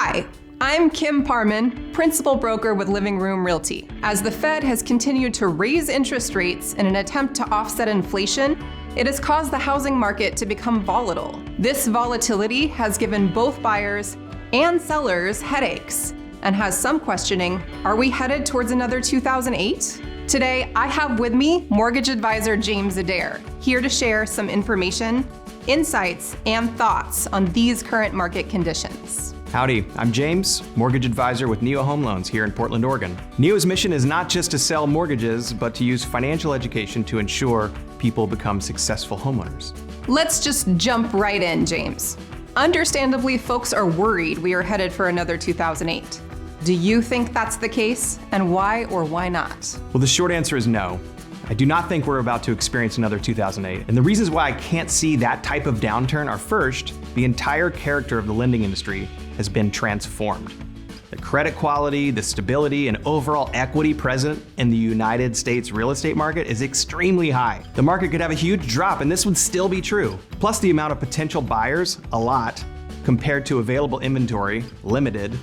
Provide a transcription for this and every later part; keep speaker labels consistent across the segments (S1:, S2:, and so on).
S1: Hi, I'm Kim Parmon, Principal Broker with Living Room Realty. As the Fed has continued to raise interest rates in an attempt to offset inflation, it has caused the housing market to become volatile. This volatility has given both buyers and sellers headaches and has some questioning, are we headed towards another 2008? Today, I have with me mortgage advisor James Adair, here to share some information, insights, and thoughts on these current market conditions.
S2: Howdy, I'm James, mortgage advisor with Neo Home Loans here in Portland, Oregon. Neo's mission is not just to sell mortgages, but to use financial education to ensure people become successful homeowners.
S1: Let's just jump right in, James. Understandably, folks are worried we are headed for another 2008. Do you think that's the case, and why or why not?
S2: Well, the short answer is no. I do not think we're about to experience another 2008. And the reasons why I can't see that type of downturn are, first, the entire character of the lending industry has been transformed. The credit quality, the stability, and overall equity present in the United States real estate market is extremely high. The market could have a huge drop, and this would still be true. Plus, the amount of potential buyers, a lot, compared to available inventory, limited,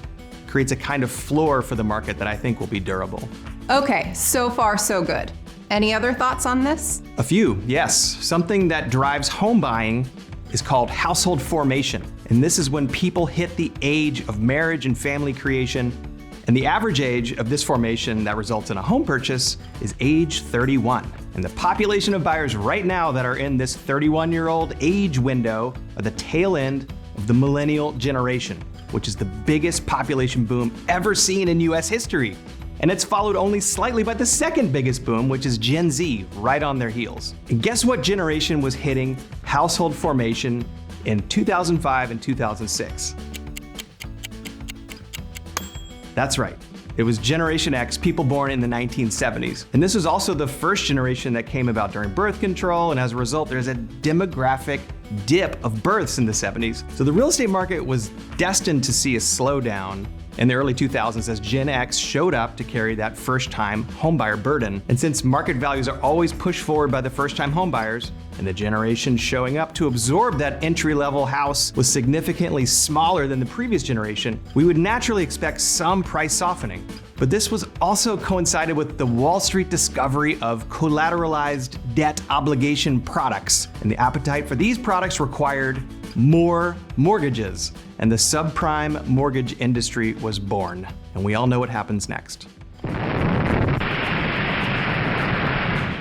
S2: creates a kind of floor for the market that I think will be durable.
S1: Okay, so far so good. Any other thoughts on this?
S2: A few, yes. Something that drives home buying is called household formation. And this is when people hit the age of marriage and family creation. And the average age of this formation that results in a home purchase is age 31. And the population of buyers right now that are in this 31-year-old age window are the tail end of the millennial generation, which is the biggest population boom ever seen in US history. And it's followed only slightly by the second biggest boom, which is Gen Z, right on their heels. And guess what generation was hitting household formation in 2005 and 2006? That's right. It was Generation X, people born in the 1970s. And this was also the first generation that came about during birth control, and as a result, there's a demographic dip of births in the 70s. So the real estate market was destined to see a slowdown in the early 2000s as Gen X showed up to carry that first-time homebuyer burden. And since market values are always pushed forward by the first-time homebuyers, and the generation showing up to absorb that entry-level house was significantly smaller than the previous generation, we would naturally expect some price softening. But this was also coincided with the Wall Street discovery of collateralized debt obligation products. And the appetite for these products required more mortgages. And the subprime mortgage industry was born. And we all know what happens next.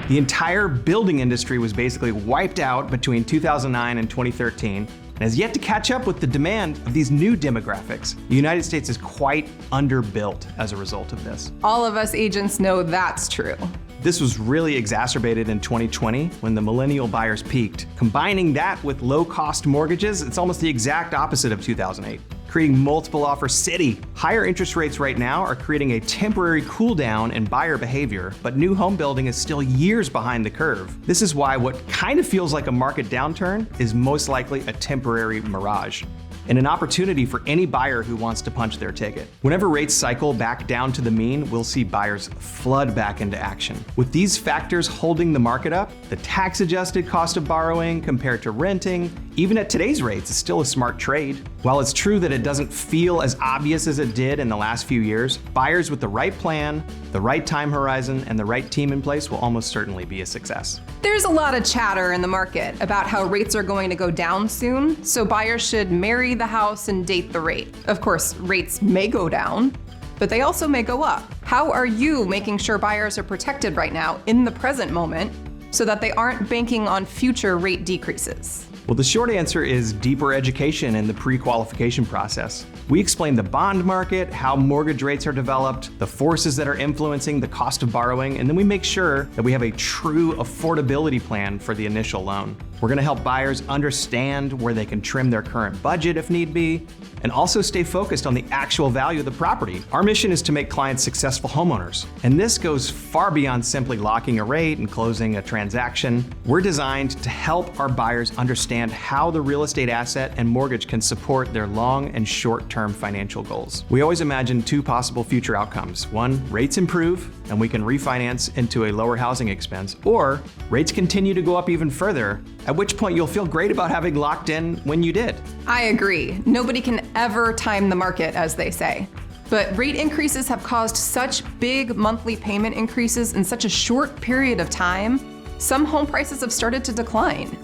S2: The entire building industry was basically wiped out between 2009 and 2013 and has yet to catch up with the demand of these new demographics. The United States is quite underbuilt as a result of this.
S1: All of us agents know that's true.
S2: This was really exacerbated in 2020 when the millennial buyers peaked. Combining that with low-cost mortgages, it's almost the exact opposite of 2008. Creating multiple offer city. Higher interest rates right now are creating a temporary cool down in buyer behavior, but new home building is still years behind the curve. This is why what kind of feels like a market downturn is most likely a temporary mirage, and an opportunity for any buyer who wants to punch their ticket. Whenever rates cycle back down to the mean, we'll see buyers flood back into action. With these factors holding the market up, the tax-adjusted cost of borrowing compared to renting, even at today's rates, is still a smart trade. While it's true that it doesn't feel as obvious as it did in the last few years, buyers with the right plan, the right time horizon, and the right team in place will almost certainly be a success.
S1: There's a lot of chatter in the market about how rates are going to go down soon, so buyers should marry the house and date the rate. Of course, rates may go down, but they also may go up. How are you making sure buyers are protected right now in the present moment so that they aren't banking on future rate decreases?
S2: Well, the short answer is deeper education in the pre-qualification process. We explain the bond market, how mortgage rates are developed, the forces that are influencing the cost of borrowing, and then we make sure that we have a true affordability plan for the initial loan. We're going to help buyers understand where they can trim their current budget if need be, and also stay focused on the actual value of the property. Our mission is to make clients successful homeowners, and this goes far beyond simply locking a rate and closing a transaction. We're designed to help our buyers understand how the real estate asset and mortgage can support their long and short-term financial goals. We always imagine two possible future outcomes. One, rates improve and we can refinance into a lower housing expense, or rates continue to go up even further, at at which point you'll feel great about having locked in when you did.
S1: I agree. Nobody can ever time the market, as they say. But rate increases have caused such big monthly payment increases in such a short period of time, some home prices have started to decline.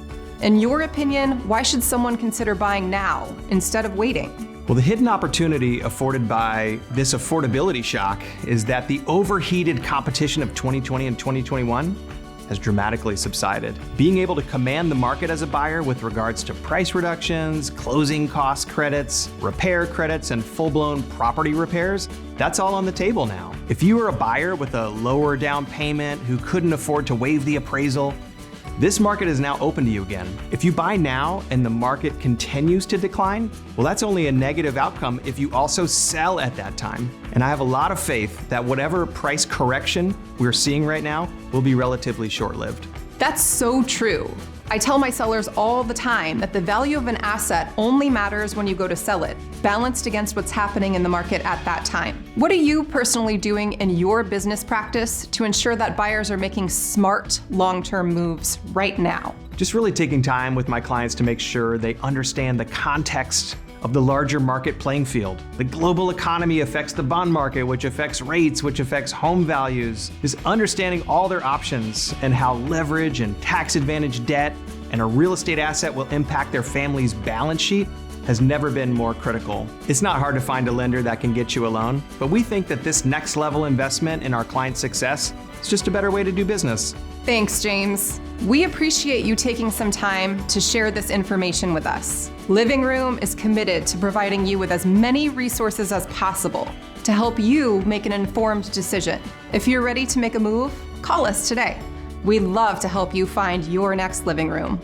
S1: In your opinion, why should someone consider buying now instead of waiting?
S2: Well, the hidden opportunity afforded by this affordability shock is that the overheated competition of 2020 and 2021 has dramatically subsided. Being able to command the market as a buyer with regards to price reductions, closing cost credits, repair credits, and full-blown property repairs, that's all on the table now. If you were a buyer with a lower down payment who couldn't afford to waive the appraisal, this market is now open to you again. If you buy now and the market continues to decline, well, that's only a negative outcome if you also sell at that time. And I have a lot of faith that whatever price correction we're seeing right now will be relatively short-lived.
S1: That's so true. I tell my sellers all the time that the value of an asset only matters when you go to sell it, balanced against what's happening in the market at that time. What are you personally doing in your business practice to ensure that buyers are making smart, long-term moves right now?
S2: Just really taking time with my clients to make sure they understand the context of the larger market playing field. The global economy affects the bond market, which affects rates, which affects home values. Just understanding all their options and how leverage and tax advantage debt and a real estate asset will impact their family's balance sheet has never been more critical. It's not hard to find a lender that can get you a loan, but we think that this next level investment in our client's success is just a better way to do business.
S1: Thanks, James. We appreciate you taking some time to share this information with us. Living Room is committed to providing you with as many resources as possible to help you make an informed decision. If you're ready to make a move, call us today. We'd love to help you find your next living room.